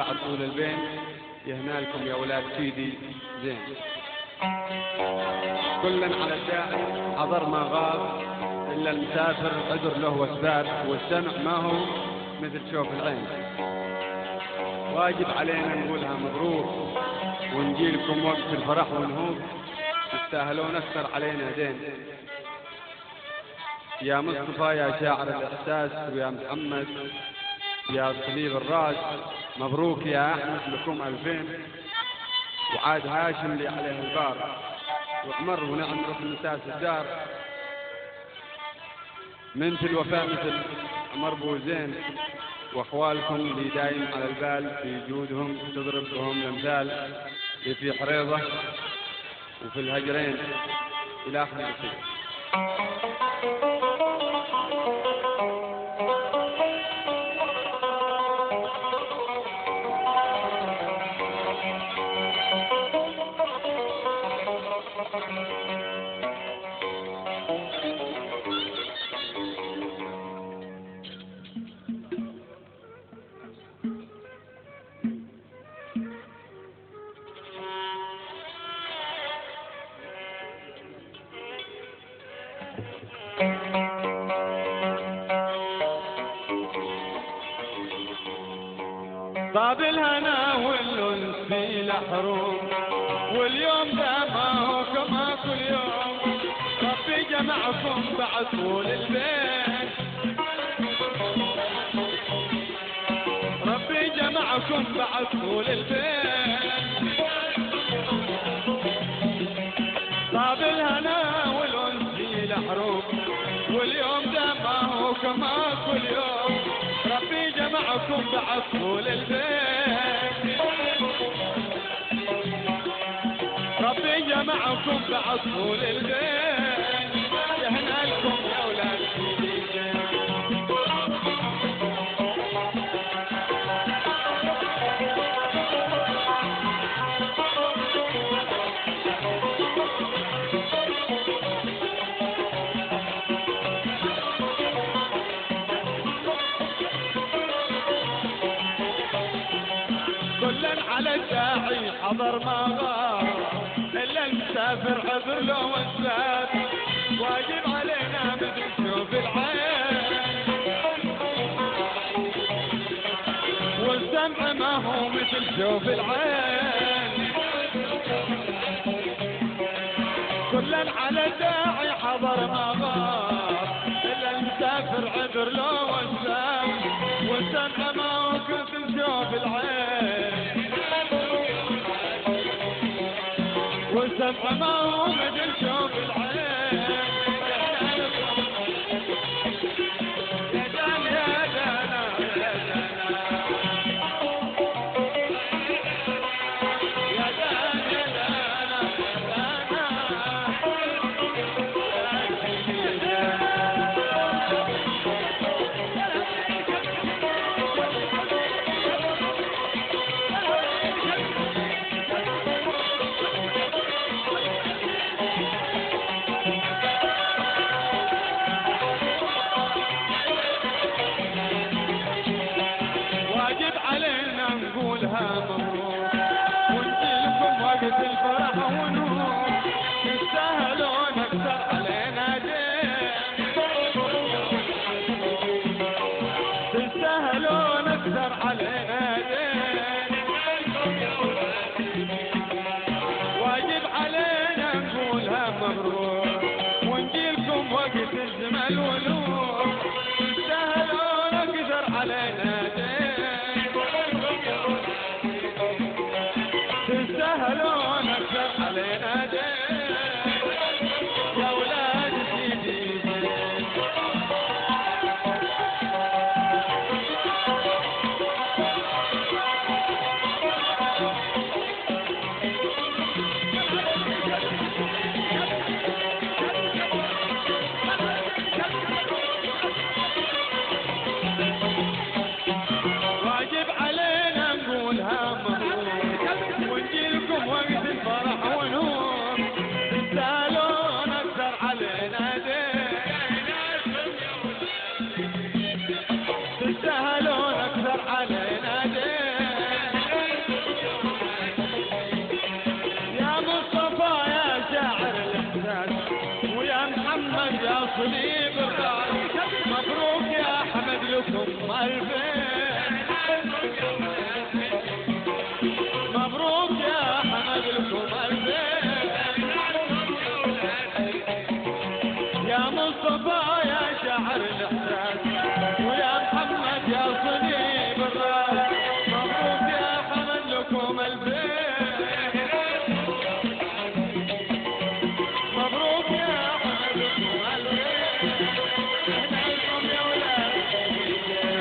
بعد طول البين، يهنالكم يا ولاد سيدي زين. كلا على الداعي حضر ما غاب، إلا المسافر عذر له واسباب، والسمع ما هو مثل شوف العين. واجب علينا نقولها مبروك، ونجيلكم وقت الفرح ونهوب، تستاهلون أكثر علينا دين. يا مصطفى يا شاعر الإحساس، ويا محمد يا صليب الراس، مبروك يا أحمد لكم 2000، وعاد هاشم اللي عليه البار، وعمر ونعم ركن مساس الدار. منت الوفاء مثل عمر بوزين، واخوالكم اللي دايم على البال، في جودهم تضرب لهم الامثال، اللي في حريضه وفي الهجرين الى اخر البصير. طاب الهنا والأنس في الحروم، واليوم ده ما هو كما كل يوم، ربي جمعكم بعد طول البين، ربي جمعكم بعد طول البين. طاب الهنا والأنس في الحروم، واليوم ده ما هو كما كل يوم، ربي جمعكم بعد طول البيت، ربي جمعكم بعد طول البيت، يهنالكم يا ولاد سيدي زين. كلا على الداعي حضر ما غاب، إلا المسافر عذر له واسباب، واجب علينا مثل شوف العين، والسمع ما هو مثل شوف العين. كلا على الداعي حضر ما غاب، إلا المسافر عذر له واسباب، والسمع ما هو مثل شوف العين، والسمع ما هو مثل شوف العين. يا دان يا دانا يا دانا، يا دان يا دانا يا دانا. واجب علينا نقولها مبروك، ونجيلكم وقت الفرح ونور، تستاهلون اكثر علينا دين، تستاهلون اكثر علينا دين. واجب علينا نقولها مبروك، ونجيلكم وقت الجمال والنور، تستاهلون اكثر علينا دين، تستاهلون اكثر علينا دين، يا ولاد سيدي زين. واجب علينا نقولها مبروك، ونجيلكم وقت الفرح ونور، تستاهلون اكثر علينا دين، تستاهلون اكثر علينا دين. صليب الراس مبروك يا حمد لكم الفين مبروك يا حمد لكم الفين يا مصطفى يا شاعر الاحساس ويا محمد يا صليب الراس مبروك يا حمد لكم الفين مبروك يا حمد لكم الفين احنا لكم يا ولاد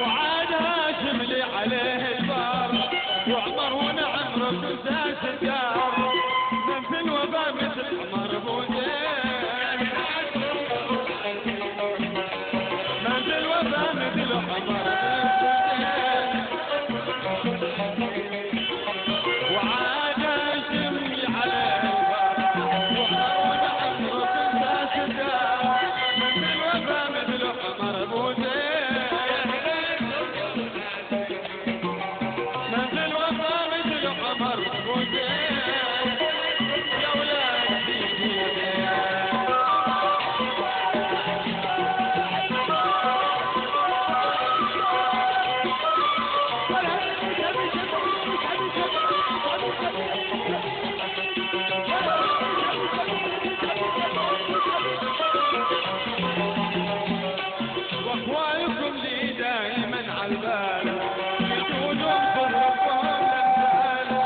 وعاد هاشم لي عليه البار وعمر ونعم رب زاش الدار من في الوباء مثل عمر بوزين من في الوباء مثل عمر بوزين وعاد هاشم لي عليه البار وعمر ونعم رب زاش الدار من في الوباء مثل عمر بوزين واخوالكم لي دائما على البال يجودون في ربهم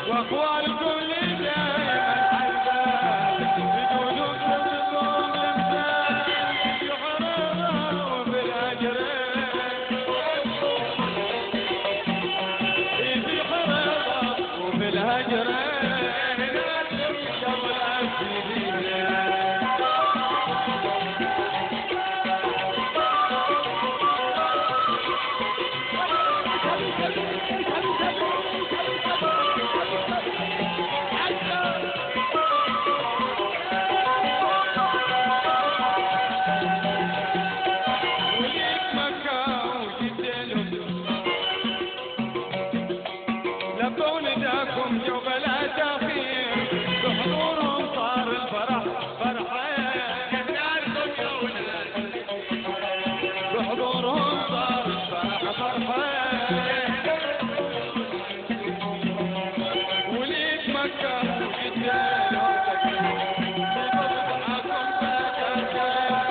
واخوالكم لي دائما على البال يجودون في ربهم الامثال يحرروا بالاجر في حرارة وفي الهجر قبل أسيرين وليك مكة وجدلهم لبوا نداكم جو بلا تأخير بحضورهم صار الفرح فرحين بحضورهم صار الفرح فرحين وليد مكة وجدالهم بمضحكم فاتحين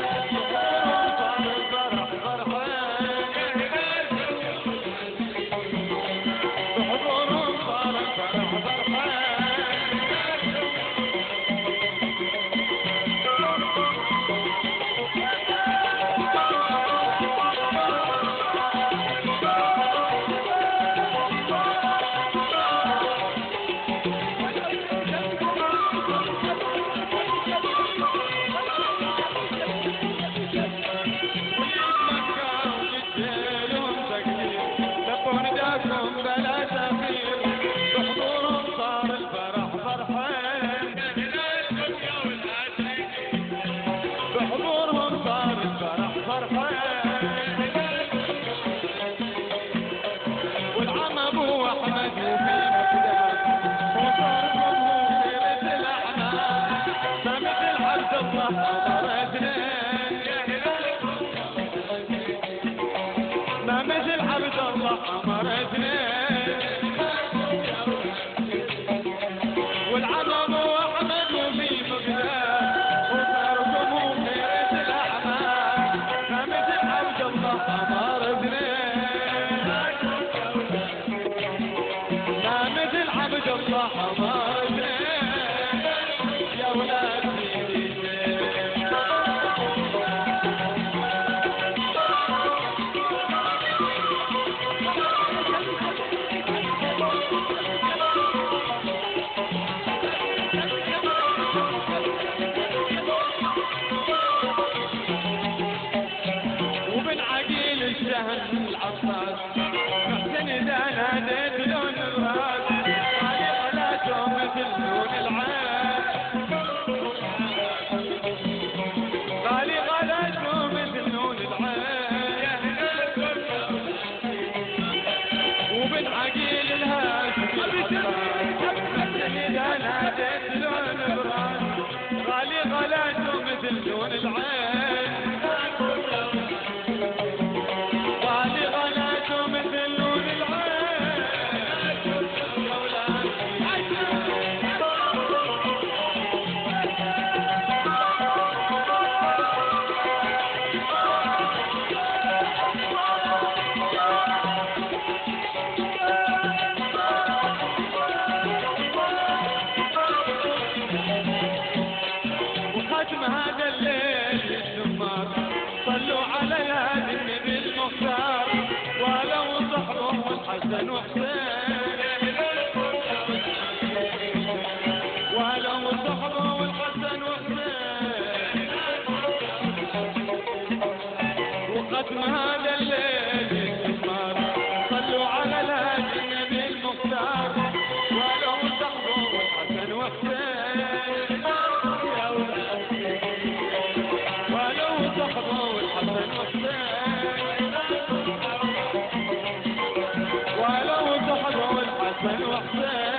بحضورهم صار الفرح فرحين بحضورهم صار الفرح فرحين والعم ابو احمد وفي مقدام وصاركم خيرة الاعمال ما مثل عبد الله عمر اثنين ما مثل عبد الله عمر اثنين والعم ابو احمد وفي مقدام وصاركم خيرة الاعمال ما مثل عبد الله عمر اثنين عبد الله عمر يا ولاد ناديت لون الراس غالي غلاته مثل لون العين غالي غلاته مثل لون العين وبالعقيل الهاشمي إذا ناديت لون الراس غالي غلاته مثل لون العين غالي غلاته مثل لون العين وختم هذا الليل الزمار صلوا على الهادي النبي المختار ولو صحبه والحسن وحسين ولو صحبه والحسن وحسين وختم هذا الليل الزمار صلوا على الهادي النبي المختار ولو صحبه والحسن وحسين ولو صحبه والحسن وحسين ولو صحبه والحسن وحسين